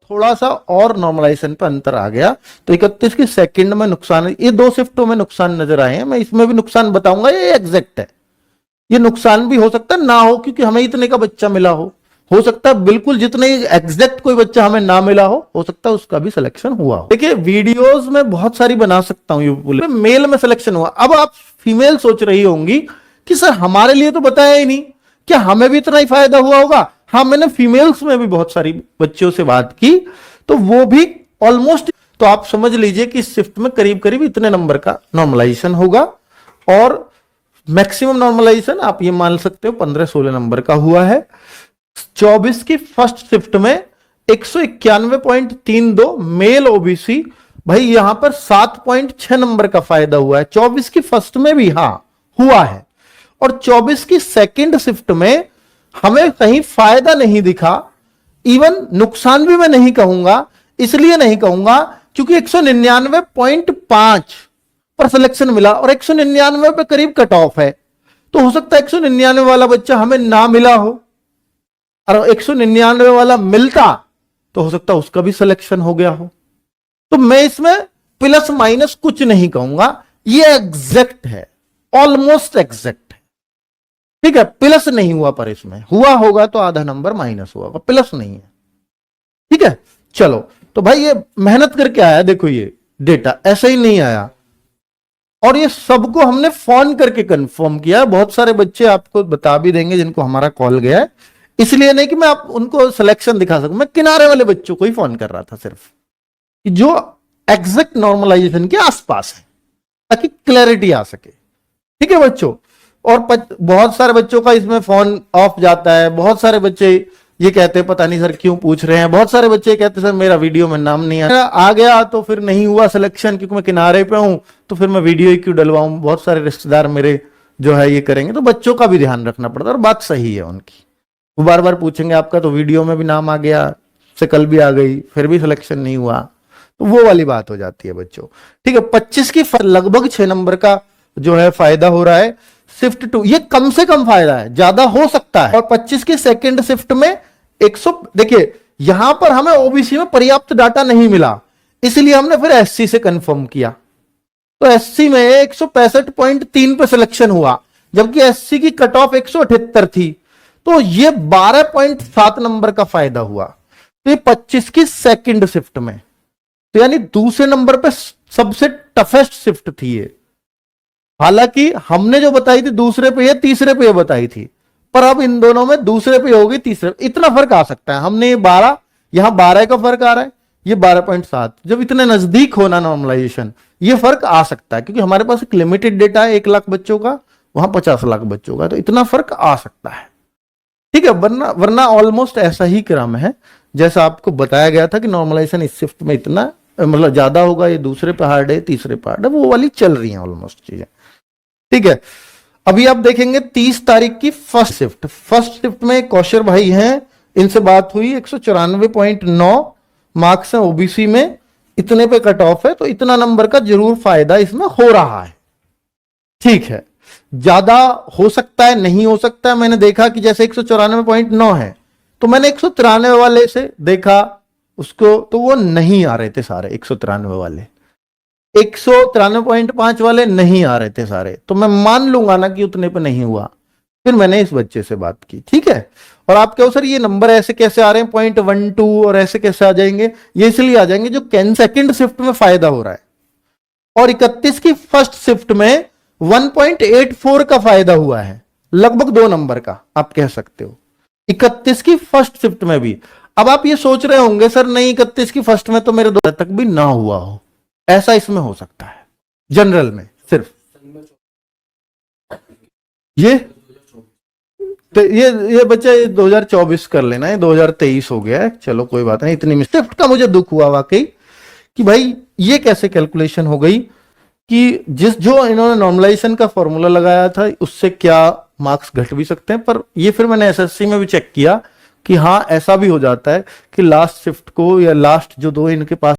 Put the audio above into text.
थोड़ा सा और नॉर्मलाइजेशन पे अंतर आ गया, तो 31 की सेकंड में नुकसान, ये दो शिफ्टों में नुकसान नजर आए हैं। मैं इसमें भी नुकसान बताऊंगा, ये एग्जैक्ट है, ये नुकसान भी हो सकता है ना हो, क्योंकि हमें इतने का बच्चा मिला हो सकता है बिल्कुल जितने एग्जैक्ट कोई बच्चा हमें ना मिला हो सकता है उसका भी सिलेक्शन हुआ हो। देखिए वीडियोस में बहुत सारी बना सकता हूं, ये मेल में सिलेक्शन हुआ। अब आप फीमेल सोच रही होंगी कि सर हमारे लिए तो बताया ही नहीं, क्या हमें भी इतना ही फायदा हुआ होगा? हाँ, मैंने फीमेल्स में भी बहुत सारी बच्चियों से बात की, तो वो भी ऑलमोस्ट, तो आप समझ लीजिए कि इस शिफ्ट में करीब करीब इतने नंबर का नॉर्मलाइजेशन होगा, और मैक्सिमम नॉर्मलाइजेशन आप ये मान सकते हो 15-16 नंबर का हुआ है। 24 की फर्स्ट शिफ्ट में 191.32 मेल ओबीसी, भाई यहां पर 7.6 नंबर का फायदा हुआ है। 24 की फर्स्ट में भी हाँ हुआ है, और 24 की सेकंड शिफ्ट में हमें कहीं फायदा नहीं दिखा, इवन नुकसान भी मैं नहीं कहूंगा। इसलिए नहीं कहूंगा क्योंकि 199.5 पर सिलेक्शन मिला, और 199 पे करीब कट ऑफ है, तो हो सकता है 199 वाला बच्चा हमें ना मिला हो, और 199 वाला मिलता तो हो सकता है उसका भी सिलेक्शन हो गया हो। तो मैं इसमें प्लस माइनस कुछ नहीं कहूंगा, ये एग्जैक्ट है, ऑलमोस्ट एग्जैक्ट है, ठीक है। प्लस नहीं हुआ, पर इसमें हुआ होगा तो आधा नंबर माइनस हुआ होगा, प्लस नहीं है, ठीक है। चलो, तो भाई ये मेहनत करके आया, देखो ये डेटा ऐसा ही नहीं आया, और ये सबको हमने फोन करके कंफर्म किया। बहुत सारे बच्चे आपको बता भी देंगे जिनको हमारा कॉल गया है, इसलिए नहीं कि मैं आप उनको सिलेक्शन दिखा सकूं, मैं किनारे वाले बच्चों को ही फोन कर रहा था सिर्फ, कि जो एग्जैक्ट नॉर्मलाइजेशन के आसपास है, ताकि क्लैरिटी आ सके, ठीक है बच्चों। और बहुत सारे बच्चों का इसमें फोन ऑफ जाता है, बहुत सारे बच्चे ये कहते हैं पता नहीं सर क्यों पूछ रहे हैं, बहुत सारे बच्चे कहते हैं सर मेरा वीडियो में नाम नहीं आ गया तो फिर नहीं हुआ सिलेक्शन क्योंकि मैं किनारे पे हूं, तो फिर मैं वीडियो ही क्यों डलवाऊं। बहुत सारे रिश्तेदार मेरे जो है ये करेंगे, तो बच्चों का भी ध्यान रखना पड़ता है, और बात सही है उनकी। वो बार बार पूछेंगे आपका तो वीडियो में भी नाम आ गया, कल भी आ गई, फिर भी सिलेक्शन नहीं हुआ, तो वो वाली बात हो जाती है बच्चों, ठीक है। 25 की लगभग 6 नंबर का जो है फायदा हो रहा है। शिफ्ट 2 ये कम से कम फायदा है, ज्यादा हो सकता है। और 25 की सेकंड शिफ्ट में 100, देखिए यहां पर हमें ओबीसी में पर्याप्त डाटा नहीं मिला, इसलिए हमने फिर एससी से कंफर्म किया, तो एससी में 165.3 पे सिलेक्शन हुआ, जबकि एससी की कट ऑफ 178 थी, तो ये 12.7 नंबर का फायदा हुआ। तो ये 25 की सेकंड शिफ्ट में, तो यानी दूसरे नंबर पे सबसे टफेस्ट शिफ्ट थी ये। हालांकि हमने जो बताई थी दूसरे पे या तीसरे पे बताई थी, पर अब इन दोनों में दूसरे पे होगी, तीसरे इतना फर्क आ सकता है। हमने ये 12, यहां 12 का फर्क आ रहा है, ये 12.7, जब इतने नजदीक होना नॉर्मलाइजेशन, ये फर्क आ सकता है, क्योंकि हमारे पास एक लिमिटेड डेटा है 1 लाख बच्चों का, वहां 50 लाख बच्चों का, तो इतना फर्क आ सकता है, ठीक है। वरना ऑलमोस्ट ऐसा ही क्रम है जैसा आपको बताया गया था कि नॉर्मलाइजेशन इस शिफ्ट में इतना मतलब ज्यादा होगा, ये दूसरे पे हार्ड है, तीसरे पे हार्ड है, वो वाली चल रही है ऑलमोस्ट चीजें, ठीक है। अभी आप देखेंगे 30 तारीख की फर्स्ट शिफ्ट में कौशर भाई हैं, इनसे बात हुई, 194.9 मार्क्स हैं ओबीसी में, इतने पे कट ऑफ है, तो इतना नंबर का जरूर फायदा इसमें हो रहा है, ठीक है। ज्यादा हो सकता है, नहीं हो सकता है। मैंने देखा कि जैसे 194.9 है, तो मैंने 193 वाले से देखा उसको, तो वो नहीं आ रहे थे सारे 193 वाले, 193.5 वाले नहीं आ रहे थे सारे, तो मैं मान लूंगा ना कि उतने पे नहीं हुआ। फिर मैंने इस बच्चे से बात की, ठीक है। और आप कहो सर ये नंबर ऐसे कैसे आ रहे हैं 0.12 और ऐसे कैसे आ जाएंगे, ये इसलिए आ जाएंगे जो सेकंड शिफ्ट में फायदा हो रहा है, और 31 की फर्स्ट शिफ्ट में 1.84 का फायदा हुआ है, लगभग 2 नंबर का आप कह सकते हो 31 की फर्स्ट शिफ्ट में भी। अब आप ये सोच रहे होंगे सर नहीं 31 की फर्स्ट में तो मेरे 2 तक भी ना हुआ हो, ऐसा इसमें हो सकता है जनरल में सिर्फ ये, तो ये बच्चे 2024 कर लेना है, 2023 हो गया है, चलो कोई बात नहीं। इतनी शिफ्ट का मुझे दुख हुआ वाकई कि भाई ये कैसे कैलकुलेशन हो गई कि जो इन्होंने नॉर्मलाइजेशन का फॉर्मूला लगाया था उससे क्या मार्क्स घट भी सकते हैं, पर ये फिर मैंने एसएससी में भी चेक किया कि हाँ ऐसा भी हो जाता है कि लास्ट शिफ्ट को या लास्ट जो 2 इनके पास